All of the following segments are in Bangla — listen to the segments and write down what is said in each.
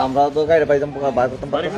আমরা তো গাড়ি পাইতাম বার করতাম পারি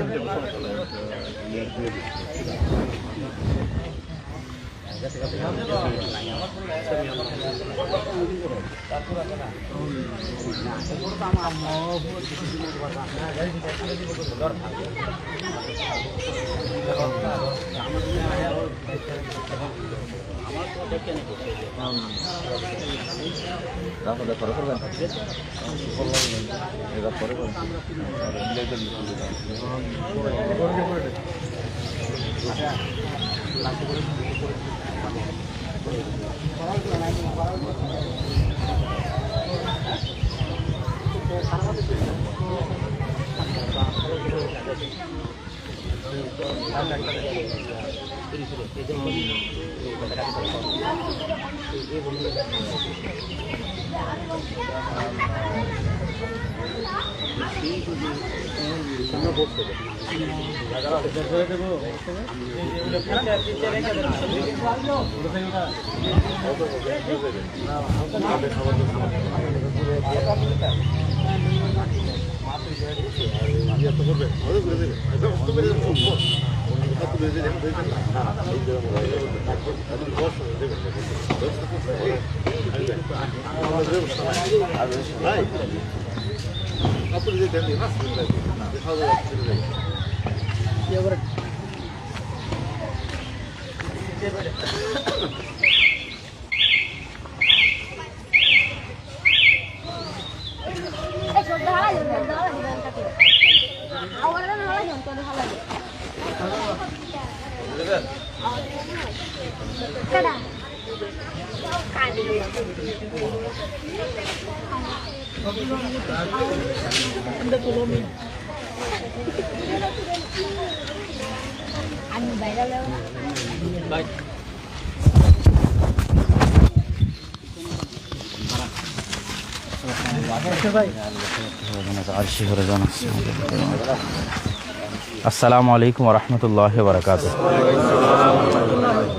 আসসালামু আলাইকুম ওয়া রাহমাতুল্লাহি ওয়া বারাকাতুহু।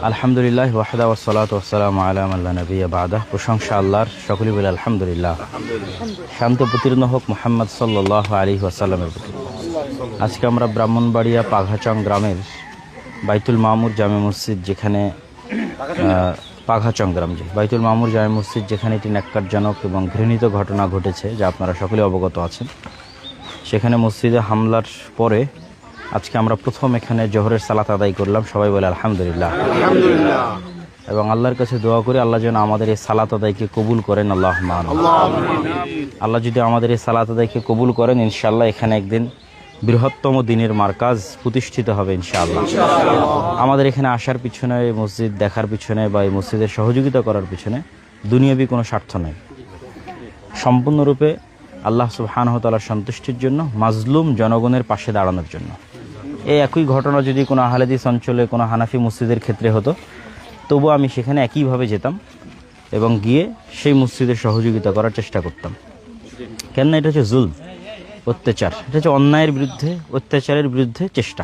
আলহামদুলিল্লাহ ওয়াহদা ওয়াসসালাতু ওয়াসসালামু আলা মান লা নাবিয়্যা বা'দা। প্রশংসা আল্লাহর, সকলেই বলে আলহামদুলিল্লাহ। শান্ত প্রতিরণ হোক মুহাম্মদ সাল্লাল্লাহু আলাইহি ওয়াসাল্লামের প্রতি। আজকে আমরা ব্রাহ্মণবাড়িয়া পাঘাচং গ্রামের বাইতুল মামুর জামে মসজিদ, যেখানে পাঘাচং গ্রাম বাইতুল মামুর জামে মসজিদ, যেখানে একটি ন্যাক্কারজনক এবং ঘৃণিত ঘটনা ঘটেছে, যা আপনারা সকলে অবগত আছেন। সেখানে মসজিদে হামলার পরে আজকে আমরা প্রথম এখানে জোহরের সালাত আদায় করলাম। সবাই বলে আলহামদুলিল্লাহ। এবং আল্লাহর কাছে দোয়া করি আল্লাহ যেন আমাদের এই সালাত আদায়কে কবুল করেন। আল্লাহুম্মা আমিন। আল্লাহ যদি আমাদের এই সালাত আদায়কে কবুল করেন, ইনশাআল্লাহ এখানে একদিন বৃহত্তম দিনের মারকাজ প্রতিষ্ঠিত হবে ইনশাআল্লাহ। আমাদের এখানে আসার পিছনে, এই মসজিদ দেখার পিছনে বা এই মসজিদের সহযোগিতা করার পিছনে দুনিয়াবি কোনো স্বার্থ নেই। সম্পূর্ণরূপে আল্লাহ সুবহানাহু ওয়া তাআলার সন্তুষ্টির জন্য, মাজলুম জনগণের পাশে দাঁড়ানোর জন্য। এই একই ঘটনা যদি কোনো আহলে হাদিস অঞ্চলে কোনো হানাফি মসজিদের ক্ষেত্রে হতো, তবু আমি সেখানে একইভাবে যেতাম এবং গিয়ে সেই মসজিদের সহযোগিতা করার চেষ্টা করতাম। কেননা এটা হচ্ছে জুলম, অত্যাচার। এটা হচ্ছে অন্যায়ের বিরুদ্ধে, অত্যাচারের বিরুদ্ধে চেষ্টা।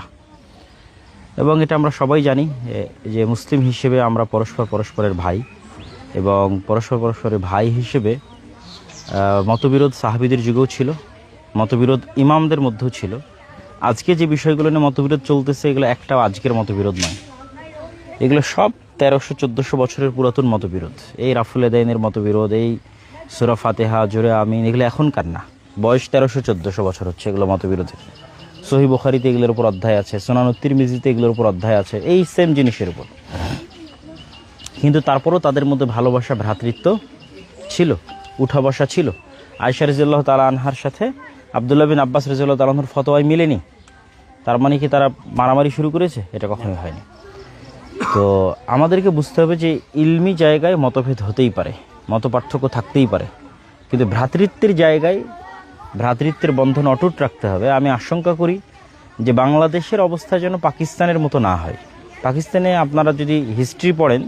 এবং এটা আমরা সবাই জানি যে মুসলিম হিসেবে আমরা পরস্পরের ভাই, এবং পরস্পরের ভাই হিসেবে মতবিরোধ সাহাবীদের যুগেও ছিল, মতবিরোধ ইমামদের মধ্যেও ছিল। আজকে যে বিষয়গুলো নিয়ে মতবিরোধ চলতেছে, এগুলো একটাও আজকের মতবিরোধ নয়। এগুলো সব 1300-1400 বছরের পুরাতন মতবিরোধ। এই রাফুল আদাইনের মতবিরোধ, এই সূরা ফাতিহা জোরে আমিন, এগুলো এখনকার না। বয়স 1300-1400 বছর হচ্ছে এগুলো মতবিরোধের। সহিহ বুখারীতে এগুলোর উপর অধ্যায় আছে, সুনানুত তিরমিজিতে এগুলোর উপর অধ্যায় আছে, এই সেম জিনিসের উপর। কিন্তু তারপরও তাদের মধ্যে ভালোবাসা, ভ্রাতৃত্ব ছিল, উঠা বসা ছিল। আয়েশা রাদিয়াল্লাহু তাআলা আনহার সাথে আব্দুল্লাহ বিন আব্বাস রাদিয়াল্লাহু তাআলা আনহুর ফতোয়ায় মিলেনি, তার মানে কি তারা মারামারি শুরু করেছে? এটা কখনোই হয়নি। তো আমাদেরকে বুঝতে হবে যে ইলমি জায়গায় মতভেদ হতেই পারে, মত পার্থক্য থাকতেই পারে, কিন্তু ভ্রাতৃত্বের জায়গায় ভ্রাতৃত্বের বন্ধন অটুট রাখতে হবে। আমি আশঙ্কা করি যে বাংলাদেশের অবস্থা যেন পাকিস্তানের মতো না হয়। পাকিস্তানে আপনারা যদি হিস্ট্রি পড়েন,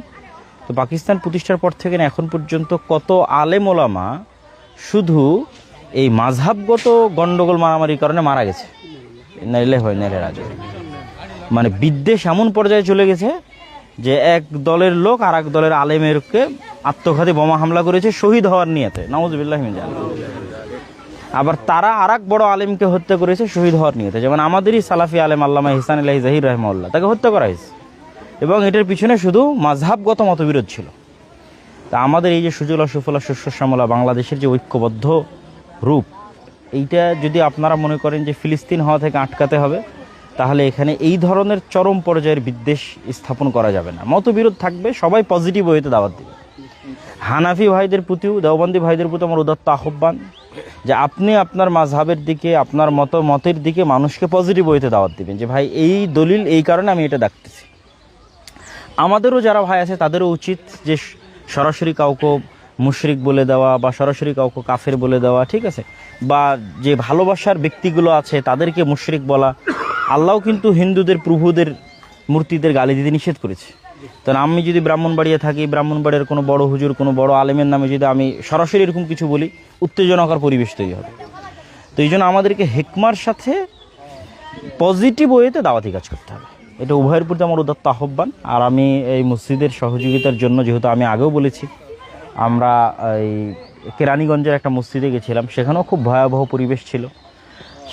তো পাকিস্তান প্রতিষ্ঠার পর থেকে এখন পর্যন্ত কত আলেম ওলামা শুধু এই মাযহাবগত গণ্ডগোল মারামারির কারণে মারা গেছে। নাইলে হয় নাইলে রাজা, মানে বিদ্বেষ এমন পর্যায়ে চলে গেছে যে এক দলের লোক আর এক দলের আলেমেরকে আত্মঘাতী বোমা হামলা করেছে শহীদ হওয়ার নিয়তে, নাউযুবিল্লাহি মিন যালিক। আবার তারা আর এক বড় আলেমকে হত্যা করেছে শহীদ হওয়ার নিয়তে, যেমন আমাদেরই সালাফি আলেম আল্লামা ইহসান ইলাহি জাহির রাহিমাহুল্লাহ, তাকে হত্যা করা হয়েছে, এবং এটার পিছনে শুধু মাযহাবগত মতবিরোধ ছিল। তা আমাদের এই যে সুজলা সুফলা শস্য শ্যামলা বাংলাদেশের যে ঐক্যবদ্ধ রূপ, এইটা যদি আপনারা মনে করেন যে ফিলিস্তিন হওয়া থেকে আটকাতে হবে, তাহলে এখানে এই ধরনের চরম পর্যায়ের বিদ্বেষ স্থাপন করা যাবে না। মতবিরোধ থাকবে, সবাই পজিটিভ ওয়েতে দাওয়াত দিবে। হানাফি ভাইদের প্রতিও, দেওবন্দি ভাইদের প্রতি আমার উদাত্ত আহ্বান যে আপনি আপনার মাযহাবের দিকে, আপনার মতের দিকে মানুষকে পজিটিভ ওয়েতে দাওয়াত দিবেন, যে ভাই এই দলিল এই কারণে আমি এটা দেখতেছি। আমাদেরও যারা ভাই আছে তাদেরও উচিত যে সরাসরি কাউকে মুশরিক বলে দেওয়া বা সরাসরি কাউকে কাফের বলে দেওয়া, ঠিক আছে, বা যে ভালোবাসার ব্যক্তিগুলো আছে তাদেরকে মুশরিক বলা। আল্লাহও কিন্তু হিন্দুদের প্রভুদের মূর্তিদের গালি দিতে নিষেধ করেছে। তো আমি যদি ব্রাহ্মণবাড়িয়া থাকি, ব্রাহ্মণবাড়িয়ার কোনো বড় হুজুর, কোনো বড় আলেমের নামে যদি আমি সরাসরি এরকম কিছু বলি, উত্তেজনাকর পরিবেশ তৈরি হবে। তো এই জন্য আমাদেরকে হিকমার সাথে পজিটিভ ওয়েতে দাওয়াতি কাজ করতে হবে, এটা উভয়ের প্রতি আমার উদাত্ত আহ্বান। আর আমি এই মসজিদের সহযোগিতার জন্য, যেহেতু আমি আগেও বলেছি, আমরা এই কেরানীগঞ্জের একটা মসজিদে গেছিলাম, সেখানেও খুব ভয়াবহ পরিবেশ ছিল।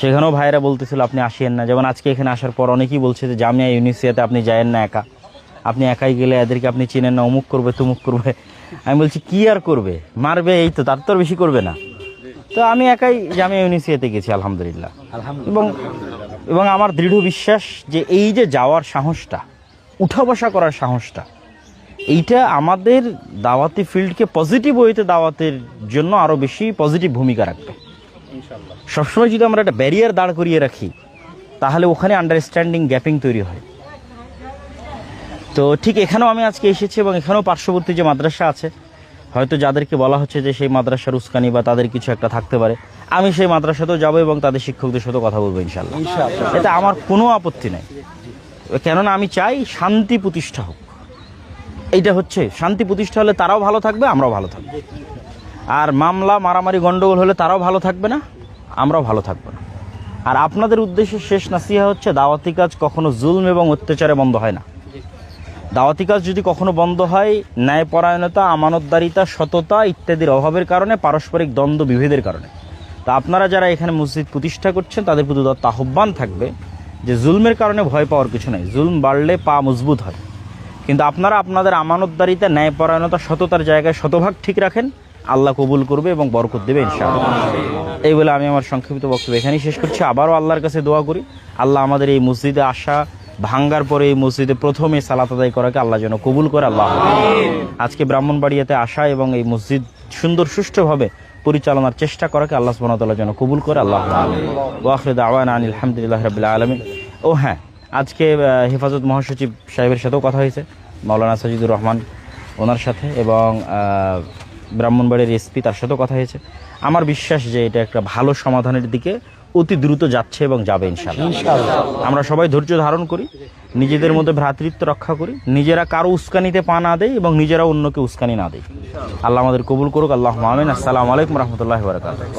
সেখানেও ভাইয়েরা বলতেছিল আপনি আসিয়েন না। যেমন আজকে এখানে আসার পর অনেকেই বলছে যে জামিয়া ইউনিসিয়াতে আপনি যায়েন না একা, আপনি একাই গেলে এদেরকে আপনি চিনেন না, অমুক করবে তমুক করবে। আমি বলছি কি আর করবে, মারবে, এই তো, তার তো আর বেশি করবে না। তো আমি একাই জামিয়া ইউনিসিয়াতে গেছি আলহামদুলিল্লাহ, এবং আমার দৃঢ় বিশ্বাস যে এই যে যাওয়ার সাহসটা, উঠা বসা করার সাহসটা, এইটা আমাদের দাওয়াতি ফিল্ডকে পজিটিভ ওয়েতে দাওয়াতের জন্য আরও বেশি পজিটিভ ভূমিকা রাখবে। সবসময় যদি আমরা একটা ব্যারিয়ার দাঁড় করিয়ে রাখি, তাহলে ওখানে আন্ডারস্ট্যান্ডিং গ্যাপিং তৈরি হয়। তো ঠিক এখানেও আমি আজকে এসেছি, এবং এখানেও পার্শ্ববর্তী যে মাদ্রাসা আছে, হয়তো যাদেরকে বলা হচ্ছে যে সেই মাদ্রাসার উস্কানি বা তাদের কিছু একটা থাকতে পারে, আমি সেই মাদ্রাসাতেও যাবো এবং তাদের শিক্ষকদের সাথে কথা বলবো ইনশাআল্লাহ। এতে আমার কোনো আপত্তি নাই, কেননা আমি চাই শান্তি প্রতিষ্ঠা হোক। এইটা হচ্ছে শান্তি প্রতিষ্ঠা হলে তারাও ভালো থাকবে, আমরাও ভালো থাকবো। আর মামলা মারামারি গন্ডগোল হলে তারাও ভালো থাকবে না, আমরাও ভালো থাকবো না। আর আপনাদের উদ্দেশ্যে শেষ নাসিহা হচ্ছে, দাওয়াতি কাজ কখনো জুলম এবং অত্যাচারে বন্ধ হয় না। দাওয়াতি কাজ যদি কখনো বন্ধ হয় ন্যায়পরায়ণতা, আমানতদারিতা, সততা ইত্যাদির অভাবের কারণে, পারস্পরিক দ্বন্দ্ব বিভেদের কারণে। তা আপনারা যারা এখানে মসজিদ প্রতিষ্ঠা করছেন, তাদের প্রতি আহ্বান থাকবে যে জুলমের কারণে ভয় পাওয়ার কিছু নেই, জুলম বাড়লে পা মজবুত হয়। কিন্তু আপনারা আপনাদের আমানতদারিতা, ন্যায়পরায়ণতা, সততার জায়গায় শতভাগ ঠিক রাখেন, আল্লাহ কবুল করবে এবং বরকত দেবে ইনশাআল্লাহ। এই বলে আমি আমার সংক্ষিপ্ত বক্তব্য এখানেই শেষ করছি। আবারও আল্লাহর কাছে দোয়া করি, আল্লাহ আমাদের এই মসজিদে আসা, ভাঙ্গার পরে এই মসজিদে প্রথমে সালাত আদায় করাকে আল্লাহ যেন কবুল করে। আল্লাহ আজকে ব্রাহ্মণবাড়িয়াতে আসা এবং এই মসজিদ সুন্দর সুষ্ঠুভাবে পরিচালনার চেষ্টা করাকে আল্লাহ সুবহানাহু ওয়া তাআলা যেন কবুল করে। আল্লাহ ওয়া আখিরু দাওয়ানা আনিল হামদুলিল্লাহি রাব্বিল আলামিন। ও হ্যাঁ, আজকে হেফাজত মহাসচিব সাহেবের সাথেও কথা হয়েছে, মাওলানা সাজিদুর রহমান, ওনার সাথে, এবং ব্রাহ্মণবাড়িয়ার এসপি, তার সাথেও কথা হয়েছে। আমার বিশ্বাস যে এটা একটা ভালো সমাধানের দিকে অতি দ্রুত যাচ্ছে এবং যাবে ইনশাআল্লাহ। আমরা সবাই ধৈর্য ধারণ করি, নিজেদের মধ্যে ভ্রাতৃত্ব রক্ষা করি, নিজেরা কারো উস্কানিতে পা না দেই এবং নিজেরা অন্যকে উস্কানি না দেই। আল্লাহ আমাদের কবুল করুক। আল্লাহুম্মা আমিন। আসসালামু আলাইকুম রাহমাতুল্লাহি ওয়া বারাকাতুহু।